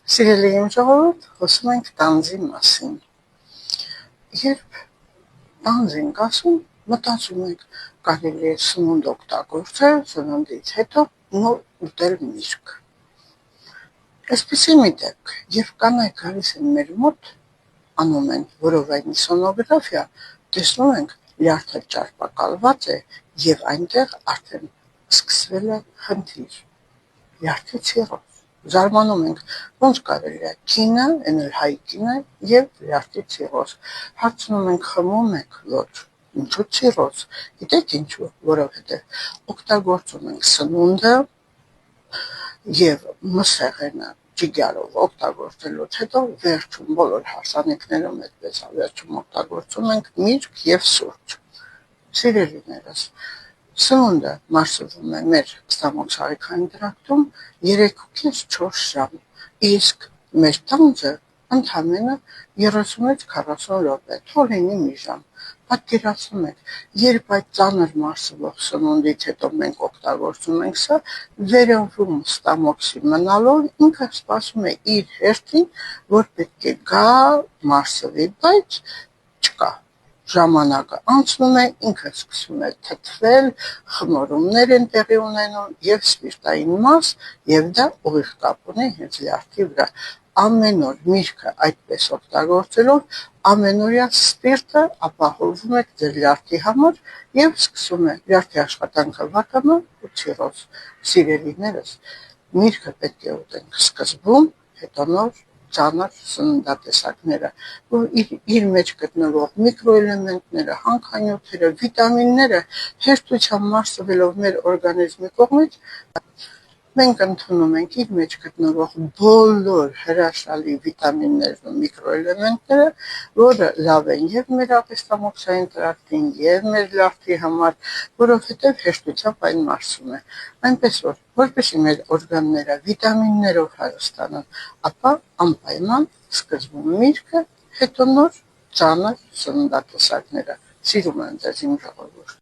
Սիրելի իմ ժողովուրդ, խոսում ենք տանձի մասին։ Երբ տանձ ենք ասում, մտածում ենք, կարելի է սնունդ օգտագործել, սննդից հետո նոր ուտել միրգ։ Այսպիսի մի դեպք, երբ կանայք գալիս են մեր մոտ, անում են որովայնի սոնոգրաֆիա, տեսնում ենք լյարդը ճարպակալված է և այնտեղ արդեն սկսվել է խնդիր, լյարդի ցիրոզ։ Զարմանում ենք, ոնց կարելի է կինը, այն էլ հայ կինը և լյարդի ցիրոզ։ Հարցնում ենք, խմում եք, ոչ, ինչու ցիրոզ, գիտեք ինչու, որովհետև օգտագործում ենք սնունդը և մսեղենը ջիգարով օգտագործելուց հետո վերջում բոլոր հարսանիքներում այդպես է, վերջում օգտագործում ենք միրգ և սուրճ։ Սիրելիներս, սնունդը մարսվում է մեր ստամոքսային տրակտում 3,5-4 ժամ, իսկ մեր տանձը ընդամենը 30-ից 40 րոպե, թող լինի մի ժամ։ Պատկերացնում եք, երբ այդ ծանր մարսվող սնունդից հետո մենք օգտագործում ենք սա, վերևում ստամոքսի մնալով ինքը սպասում է իր հերթին, որ պետք է գա, մարսվի, բայց չկա։ Ժամանակը անցնում է, ինքը սկսում է թթվել, խմորումներ են տեղի ունենում և սպիրտային մաս, և դա ուղիղ կապ ունի հենց լյարդի վրա։ Ամեն օր միրգը այդպես օգտագործելով ամենօրյա սպիրտը ապահովում եք ձեր լյարդի համար և սկսում է լյարդի աշխատանքը վատանալ ու ցիրոզ։ Սիրելիներս, միրգը պետք է ուտենք սկզբում, հետո նոր ծանր սննդատեսակները, որ իր մեջ գտնվող միկրոէլեմենտները, հանքանյութերը, վիտամինները հեշտությամբ մարսվելով մեր օրգանիզմի կողմից, մենք ընդունում ենք իր մեջ գտնվող բոլոր հրաշալի վիտամիններն ու միկրոէլեմենտները, որը լավ են և մեր աղեստամոքսային տրակտին, և մեր լյարդի համար, որովհետև հեշտությամբ այն մարսվում է։ Այնպես որ, որպեսզի մեր օրգանները վիտամիններով հարստանան, ապա անպայման սկզբում միրգը, հետո նոր ծանր սննդատեսակները։ Սիրում եմ ձեզ, իմ ժողովուրդ։